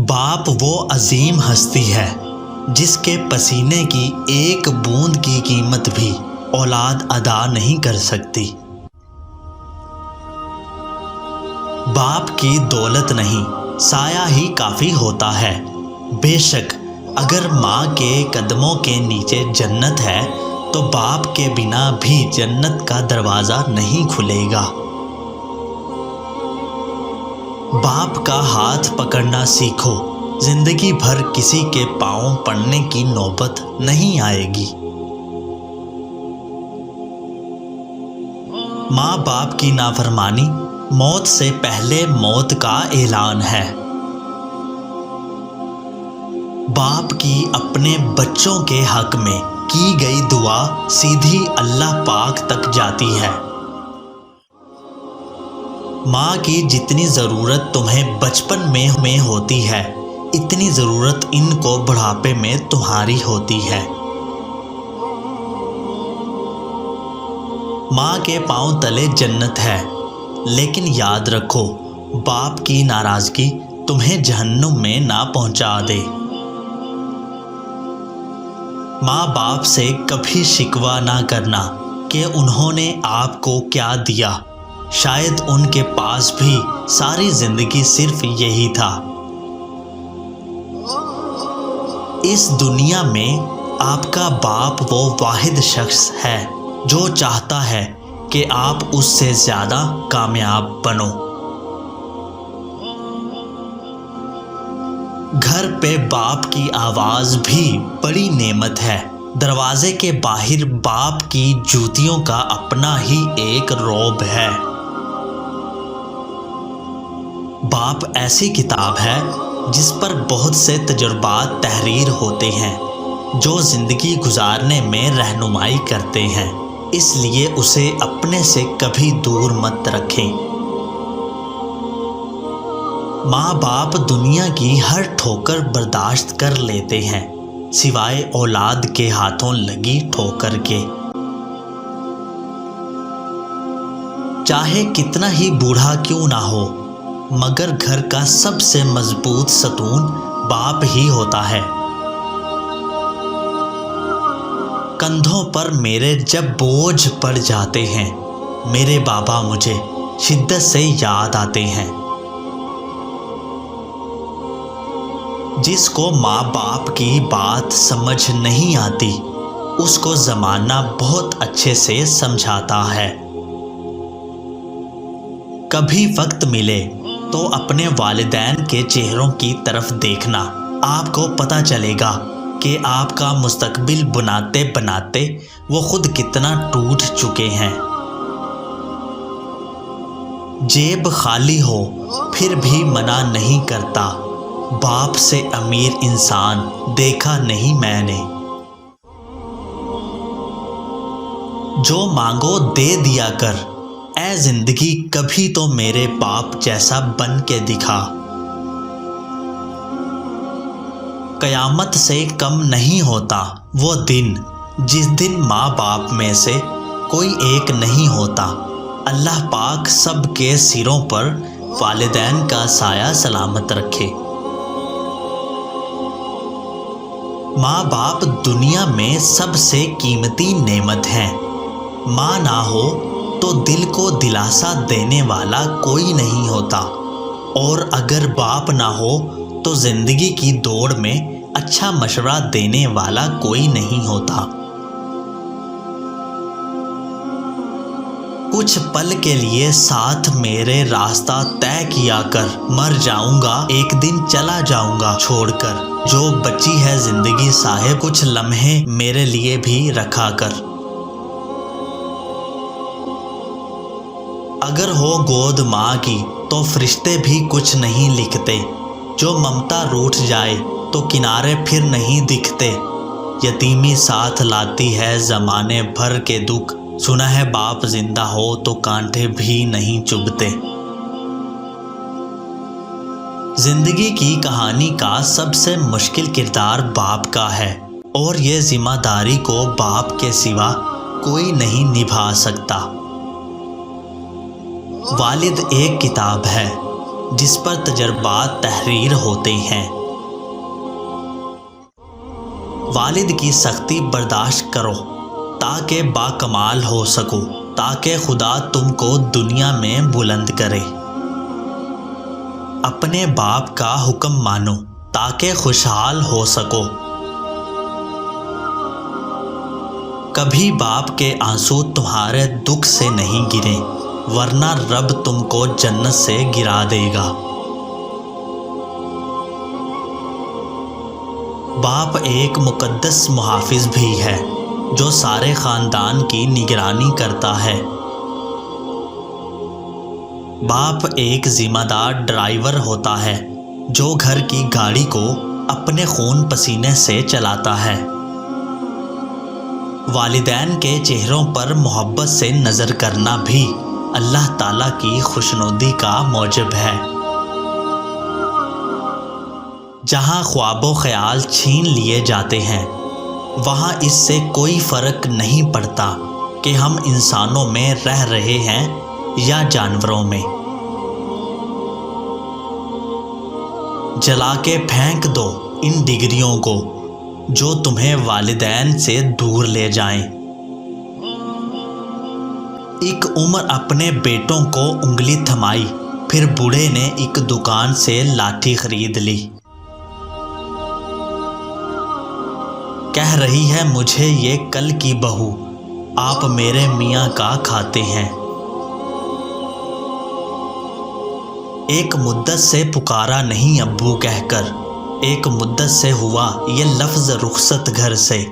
باپ وہ عظیم ہستی ہے جس کے پسینے کی ایک بوند کی قیمت بھی اولاد ادا نہیں کر سکتی۔ باپ کی دولت نہیں، سایہ ہی کافی ہوتا ہے۔ بے شک اگر ماں کے قدموں کے نیچے جنت ہے تو باپ کے بنا بھی جنت کا دروازہ نہیں کھلے گا۔ باپ کا ہاتھ پکڑنا سیکھو، زندگی بھر کسی کے پاؤں پڑنے کی نوبت نہیں آئے گی۔ ماں باپ کی نافرمانی موت سے پہلے موت کا اعلان ہے۔ باپ کی اپنے بچوں کے حق میں کی گئی دعا سیدھی اللہ پاک تک جاتی ہے۔ ماں کی جتنی ضرورت تمہیں بچپن میں ہوتی ہے اتنی ضرورت ان کو بڑھاپے میں تمہاری ہوتی ہے۔ ماں کے پاؤں تلے جنت ہے، لیکن یاد رکھو باپ کی ناراضگی تمہیں جہنم میں نہ پہنچا دے۔ ماں باپ سے کبھی شکوہ نہ کرنا کہ انہوں نے آپ کو کیا دیا، شاید ان کے پاس بھی ساری زندگی صرف یہی تھا۔ اس دنیا میں آپ کا باپ وہ واحد شخص ہے جو چاہتا ہے کہ آپ اس سے زیادہ کامیاب بنو۔ گھر پہ باپ کی آواز بھی بڑی نعمت ہے۔ دروازے کے باہر باپ کی جوتیوں کا اپنا ہی ایک رعب ہے۔ باپ ایسی کتاب ہے جس پر بہت سے تجربات تحریر ہوتے ہیں جو زندگی گزارنے میں رہنمائی کرتے ہیں، اس لیے اسے اپنے سے کبھی دور مت رکھیں۔ ماں باپ دنیا کی ہر ٹھوکر برداشت کر لیتے ہیں سوائے اولاد کے ہاتھوں لگی ٹھوکر کے۔ چاہے کتنا ہی بوڑھا کیوں نہ ہو، مگر گھر کا سب سے مضبوط ستون باپ ہی ہوتا ہے۔ کندھوں پر میرے جب بوجھ پڑ جاتے ہیں، میرے بابا مجھے شدت سے یاد آتے ہیں۔ جس کو ماں باپ کی بات سمجھ نہیں آتی اس کو زمانہ بہت اچھے سے سمجھاتا ہے۔ کبھی وقت ملے تو اپنے والدین کے چہروں کی طرف دیکھنا، آپ کو پتہ چلے گا کہ آپ کا مستقبل بناتے بناتے وہ خود کتنا ٹوٹ چکے ہیں۔ جیب خالی ہو پھر بھی منع نہیں کرتا، باپ سے امیر انسان دیکھا نہیں میں نے۔ جو مانگو دے دیا کر، اے زندگی کبھی تو میرے باپ جیسا بن کے دکھا۔ قیامت سے کم نہیں ہوتا وہ دن جس دن ماں باپ میں سے کوئی ایک نہیں ہوتا۔ اللہ پاک سب کے سروں پر والدین کا سایہ سلامت رکھے۔ ماں باپ دنیا میں سب سے قیمتی نعمت ہیں۔ ماں نہ ہو تو دل کو دلاسا دینے والا کوئی نہیں ہوتا، اور اگر باپ نہ ہو تو زندگی کی دوڑ میں اچھا مشورہ دینے والا کوئی نہیں ہوتا۔ کچھ پل کے لیے ساتھ میرے راستہ طے کیا کر، مر جاؤں گا ایک دن چلا جاؤں گا چھوڑ کر، جو بچی ہے زندگی صاحب کچھ لمحے میرے لیے بھی رکھا کر۔ اگر ہو گود ماں کی تو فرشتے بھی کچھ نہیں لکھتے، جو ممتا روٹھ جائے تو کنارے پھر نہیں دکھتے۔ یتیمی ساتھ لاتی ہے زمانے بھر کے دکھ، سنا ہے باپ زندہ ہو تو کانٹے بھی نہیں چبھتے۔ زندگی کی کہانی کا سب سے مشکل کردار باپ کا ہے، اور یہ ذمہ داری کو باپ کے سوا کوئی نہیں نبھا سکتا۔ والد ایک کتاب ہے جس پر تجربات تحریر ہوتے ہیں۔ والد کی سختی برداشت کرو تاکہ باکمال ہو سکو، تاکہ خدا تم کو دنیا میں بلند کرے۔ اپنے باپ کا حکم مانو تاکہ خوشحال ہو سکو۔ کبھی باپ کے آنسو تمہارے دکھ سے نہیں گرے، ورنہ رب تم کو جنت سے گرا دے گا۔ باپ ایک مقدس محافظ بھی ہے جو سارے خاندان کی نگرانی کرتا ہے۔ باپ ایک ذمہ دار ڈرائیور ہوتا ہے جو گھر کی گاڑی کو اپنے خون پسینے سے چلاتا ہے۔ والدین کے چہروں پر محبت سے نظر کرنا بھی اللہ تعالیٰ کی خوشنودی کا موجب ہے۔ جہاں خواب و خیال چھین لیے جاتے ہیں، وہاں اس سے کوئی فرق نہیں پڑتا کہ ہم انسانوں میں رہ رہے ہیں یا جانوروں میں۔ جلا کے پھینک دو ان ڈگریوں کو جو تمہیں والدین سے دور لے جائیں۔ ایک عمر اپنے بیٹوں کو انگلی تھمائی، پھر بوڑھے نے ایک دکان سے لاٹھی خرید لی۔ کہہ رہی ہے مجھے یہ کل کی بہو، آپ میرے میاں کا کھاتے ہیں۔ ایک مدت سے پکارا نہیں ابو کہہ کر، ایک مدت سے ہوا یہ لفظ رخصت گھر سے۔